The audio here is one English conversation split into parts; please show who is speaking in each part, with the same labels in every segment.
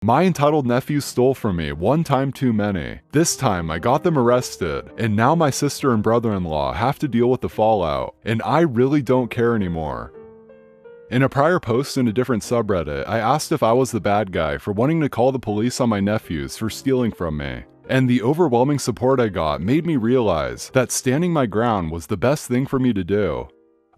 Speaker 1: My entitled nephews stole from me one time too many. This time I got them arrested, and now my sister and brother-in-law have to deal with the fallout, and I really don't care anymore. In a prior post in a different subreddit, I asked if I was the bad guy for wanting to call the police on my nephews for stealing from me. And the overwhelming support I got made me realize that standing my ground was the best thing for me to do.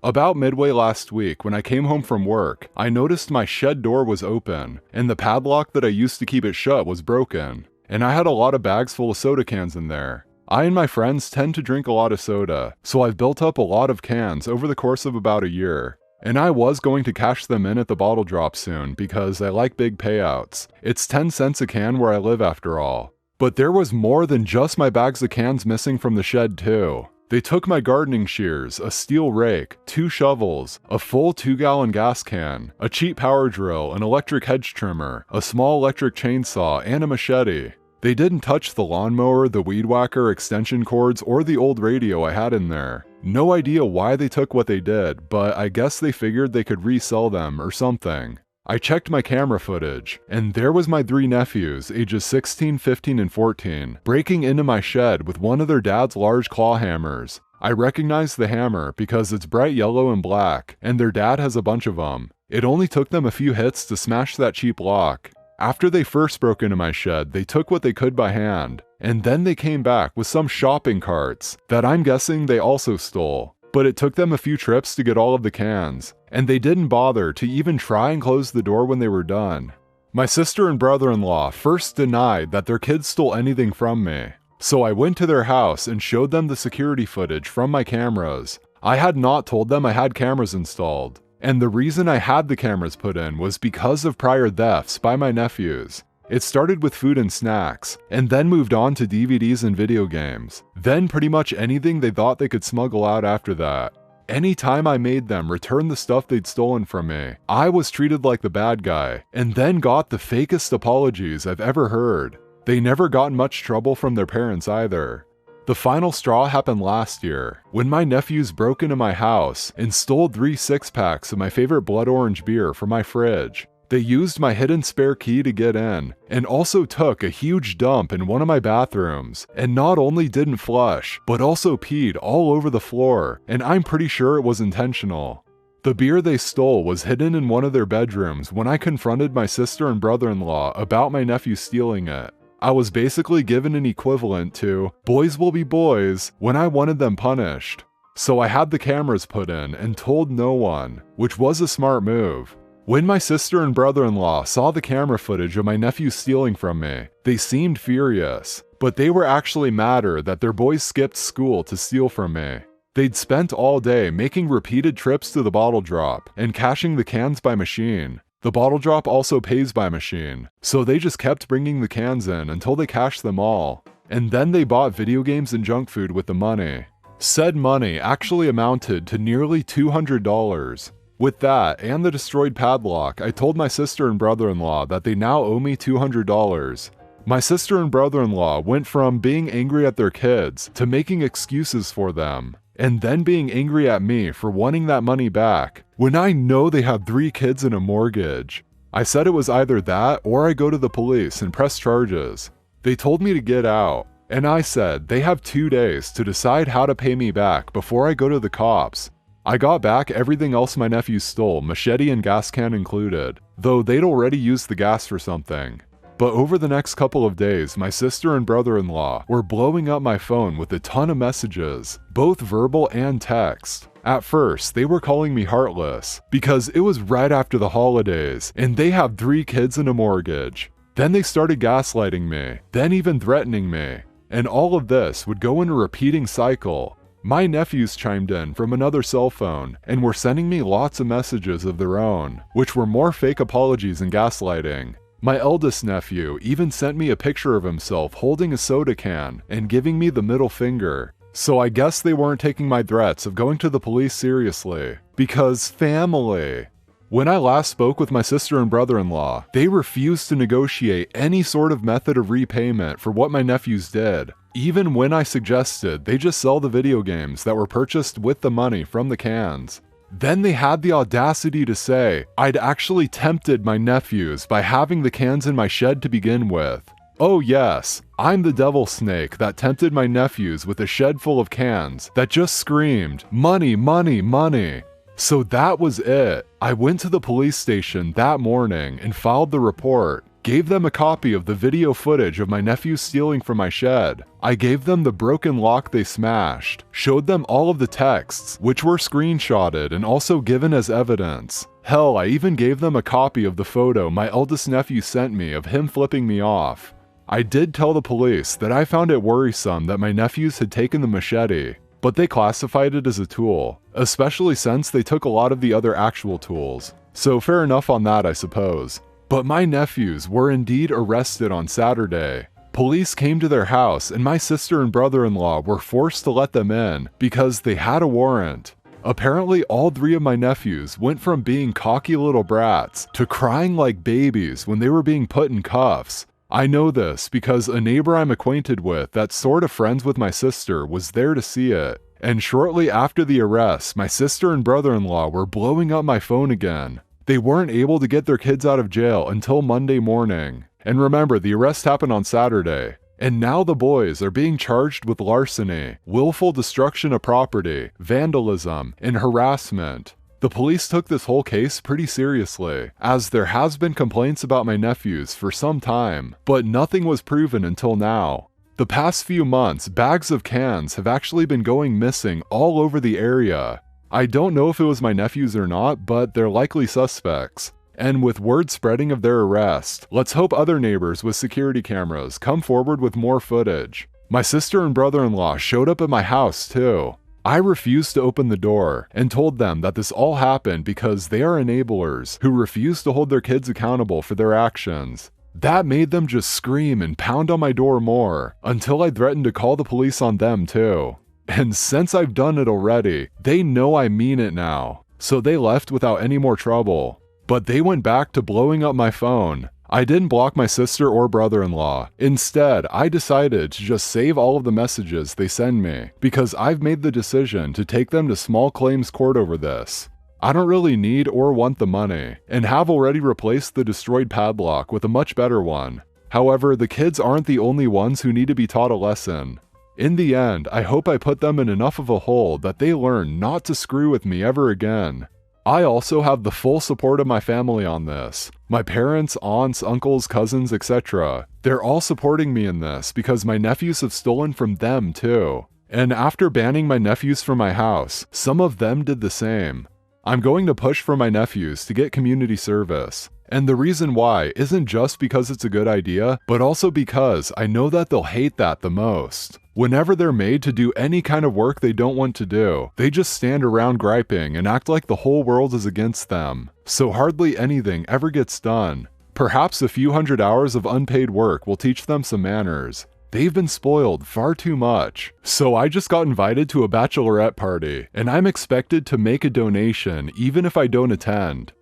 Speaker 1: About midway last week, when I came home from work, I noticed my shed door was open, and the padlock that I used to keep it shut was broken, and I had a lot of bags full of soda cans in there. I and my friends tend to drink a lot of soda, so I've built up a lot of cans over the course of about a year. And I was going to cash them in at the bottle drop soon because I like big payouts. It's 10 cents a can where I live after all. But there was more than just my bags of cans missing from the shed too. They took my gardening shears, a steel rake, 2 shovels, a full 2-gallon gas can, a cheap power drill, an electric hedge trimmer, a small electric chainsaw, and a machete. They didn't touch the lawnmower, the weed whacker, extension cords, or the old radio I had in there. No idea why they took what they did, but I guess they figured they could resell them or something. I checked my camera footage, and there was my 3 nephews, ages 16, 15, and 14, breaking into my shed with one of their dad's large claw hammers. I recognized the hammer because it's bright yellow and black, and their dad has a bunch of them. It only took them a few hits to smash that cheap lock. After they first broke into my shed, they took what they could by hand, and then they came back with some shopping carts that I'm guessing they also stole. But it took them a few trips to get all of the cans, and they didn't bother to even try and close the door when they were done. My sister and brother-in-law first denied that their kids stole anything from me, so I went to their house and showed them the security footage from my cameras. I had not told them I had cameras installed, and the reason I had the cameras put in was because of prior thefts by my nephews. It started with food and snacks, and then moved on to DVDs and video games. Then pretty much anything they thought they could smuggle out after that. Anytime I made them return the stuff they'd stolen from me, I was treated like the bad guy, and then got the fakest apologies I've ever heard. They never got in much trouble from their parents either. The final straw happened last year, when my nephews broke into my house and stole 3 6-packs of my favorite blood orange beer from my fridge. They used my hidden spare key to get in, and also took a huge dump in one of my bathrooms, and not only didn't flush, but also peed all over the floor, and I'm pretty sure it was intentional. The beer they stole was hidden in one of their bedrooms when I confronted my sister and brother-in-law about my nephew stealing it. I was basically given an equivalent to "boys will be boys" when I wanted them punished. So I had the cameras put in and told no one, which was a smart move. When my sister and brother-in-law saw the camera footage of my nephew stealing from me, they seemed furious, but they were actually madder that their boys skipped school to steal from me. They'd spent all day making repeated trips to the bottle drop and cashing the cans by machine. The bottle drop also pays by machine, so they just kept bringing the cans in until they cashed them all. And then they bought video games and junk food with the money. Said money actually amounted to nearly $200. With that, and the destroyed padlock, I told my sister and brother-in-law that they now owe me $200. My sister and brother-in-law went from being angry at their kids to making excuses for them, and then being angry at me for wanting that money back, when I know they have 3 kids and a mortgage. I said it was either that or I go to the police and press charges. They told me to get out, and I said they have 2 days to decide how to pay me back before I go to the cops. I got back everything else my nephews stole, machete and gas can included, though they'd already used the gas for something. But over the next couple of days, my sister and brother-in-law were blowing up my phone with a ton of messages, both verbal and text. At first, they were calling me heartless, because it was right after the holidays, and they have 3 kids and a mortgage. Then they started gaslighting me, then even threatening me, and all of this would go in a repeating cycle. My nephews chimed in from another cell phone and were sending me lots of messages of their own, which were more fake apologies and gaslighting. My eldest nephew even sent me a picture of himself holding a soda can and giving me the middle finger. So I guess they weren't taking my threats of going to the police seriously, because family. When I last spoke with my sister and brother-in-law, they refused to negotiate any sort of method of repayment for what my nephews did, even when I suggested they just sell the video games that were purchased with the money from the cans. Then they had the audacity to say I'd actually tempted my nephews by having the cans in my shed to begin with. Oh yes, I'm the devil snake that tempted my nephews with a shed full of cans that just screamed, money, money, money. So that was it. I went to the police station that morning and filed the report. Gave them a copy of the video footage of my nephews stealing from my shed. I gave them the broken lock they smashed, showed them all of the texts, which were screenshotted and also given as evidence. Hell, I even gave them a copy of the photo my eldest nephew sent me of him flipping me off. I did tell the police that I found it worrisome that my nephews had taken the machete, but they classified it as a tool, especially since they took a lot of the other actual tools. So fair enough on that, I suppose. But my nephews were indeed arrested on Saturday. Police came to their house and my sister and brother-in-law were forced to let them in because they had a warrant. Apparently all 3 of my nephews went from being cocky little brats to crying like babies when they were being put in cuffs. I know this because a neighbor I'm acquainted with that's sort of friends with my sister was there to see it. And shortly after the arrest, my sister and brother-in-law were blowing up my phone again. They weren't able to get their kids out of jail until Monday morning. And remember, the arrest happened on Saturday. And now the boys are being charged with larceny, willful destruction of property, vandalism, and harassment. The police took this whole case pretty seriously, as there has been complaints about my nephews for some time, but nothing was proven until now. The past few months, bags of cans have actually been going missing all over the area. I don't know if it was my nephews or not, but they're likely suspects. And with word spreading of their arrest, let's hope other neighbors with security cameras come forward with more footage. My sister and brother-in-law showed up at my house too. I refused to open the door and told them that this all happened because they are enablers who refuse to hold their kids accountable for their actions. That made them just scream and pound on my door more, until I threatened to call the police on them too. And since I've done it already, they know I mean it now, so they left without any more trouble. But they went back to blowing up my phone. I didn't block my sister or brother-in-law. Instead, I decided to just save all of the messages they send me, because I've made the decision to take them to small claims court over this. I don't really need or want the money, and have already replaced the destroyed padlock with a much better one. However, the kids aren't the only ones who need to be taught a lesson. In the end, I hope I put them in enough of a hole that they learn not to screw with me ever again. I also have the full support of my family on this. My parents, aunts, uncles, cousins, etc. They're all supporting me in this because my nephews have stolen from them too. And after banning my nephews from my house, some of them did the same. I'm going to push for my nephews to get community service. And the reason why isn't just because it's a good idea, but also because I know that they'll hate that the most. Whenever they're made to do any kind of work they don't want to do, they just stand around griping and act like the whole world is against them. So hardly anything ever gets done. Perhaps a few hundred hours of unpaid work will teach them some manners. They've been spoiled far too much. So I just got invited to a bachelorette party, and I'm expected to make a donation even if I don't attend.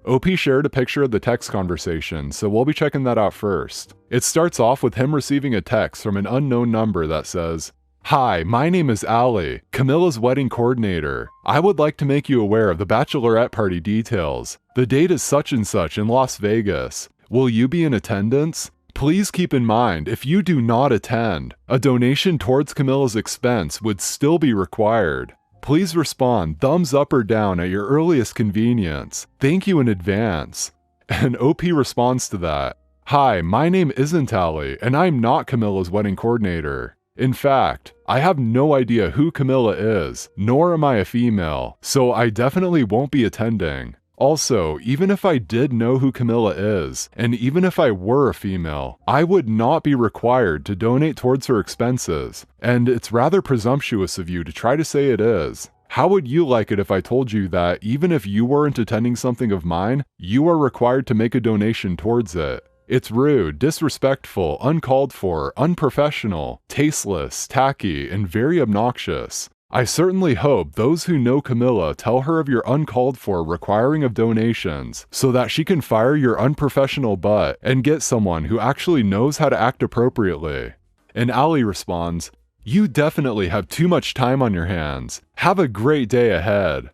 Speaker 1: OP shared a picture of the text conversation, so we'll be checking that out first. It starts off with him receiving a text from an unknown number that says, "Hi, my name is Ali, Camilla's wedding coordinator. I would like to make you aware of the bachelorette party details. The date is such and such in Las Vegas. Will you be in attendance? Please keep in mind, if you do not attend, a donation towards Camilla's expense would still be required. Please respond thumbs up or down at your earliest convenience. Thank you in advance." And OP responds to that, "Hi, my name isn't Ali, and I'm not Camilla's wedding coordinator. In fact, I have no idea who Camilla is, nor am I a female, so I definitely won't be attending. Also, even if I did know who Camilla is, and even if I were a female, I would not be required to donate towards her expenses, and it's rather presumptuous of you to try to say it is. How would you like it if I told you that even if you weren't attending something of mine, you are required to make a donation towards it? It's rude, disrespectful, uncalled for, unprofessional, tasteless, tacky, and very obnoxious. I certainly hope those who know Camilla tell her of your uncalled for requiring of donations so that she can fire your unprofessional butt and get someone who actually knows how to act appropriately." And Ali responds, "You definitely have too much time on your hands. Have a great day ahead."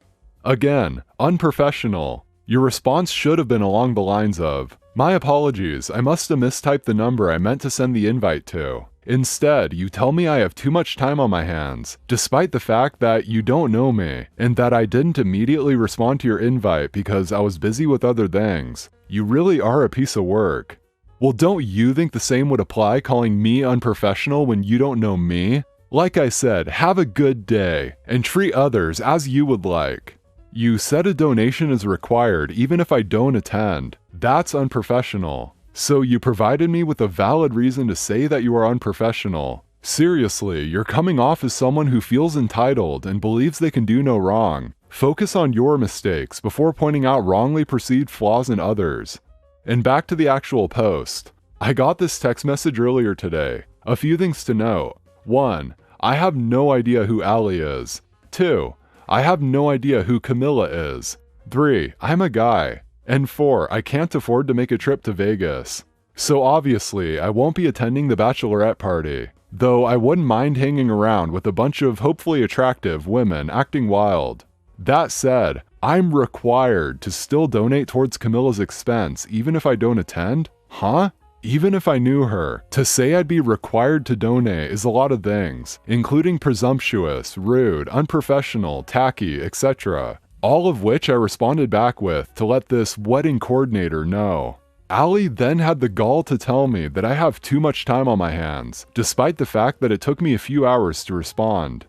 Speaker 1: Again, unprofessional. Your response should have been along the lines of, "My apologies, I must have mistyped the number I meant to send the invite to." Instead, you tell me I have too much time on my hands, despite the fact that you don't know me, and that I didn't immediately respond to your invite because I was busy with other things. You really are a piece of work. Well, don't you think the same would apply calling me unprofessional when you don't know me? Like I said, have a good day, and treat others as you would like. You said a donation is required even if I don't attend. That's unprofessional. So you provided me with a valid reason to say that you are unprofessional. Seriously, you're coming off as someone who feels entitled and believes they can do no wrong. Focus on your mistakes before pointing out wrongly perceived flaws in others. And back to the actual post. I got this text message earlier today. A few things to note. 1. I have no idea who Ali is. 2. I have no idea who Camilla is. 3. I'm a guy. And 4. I can't afford to make a trip to Vegas. So obviously, I won't be attending the bachelorette party. Though I wouldn't mind hanging around with a bunch of hopefully attractive women acting wild. That said, I'm required to still donate towards Camilla's expense even if I don't attend? Huh? Even if I knew her, to say I'd be required to donate is a lot of things, including presumptuous, rude, unprofessional, tacky, etc. All of which I responded back with to let this wedding coordinator know. Ali then had the gall to tell me that I have too much time on my hands, despite the fact that it took me a few hours to respond.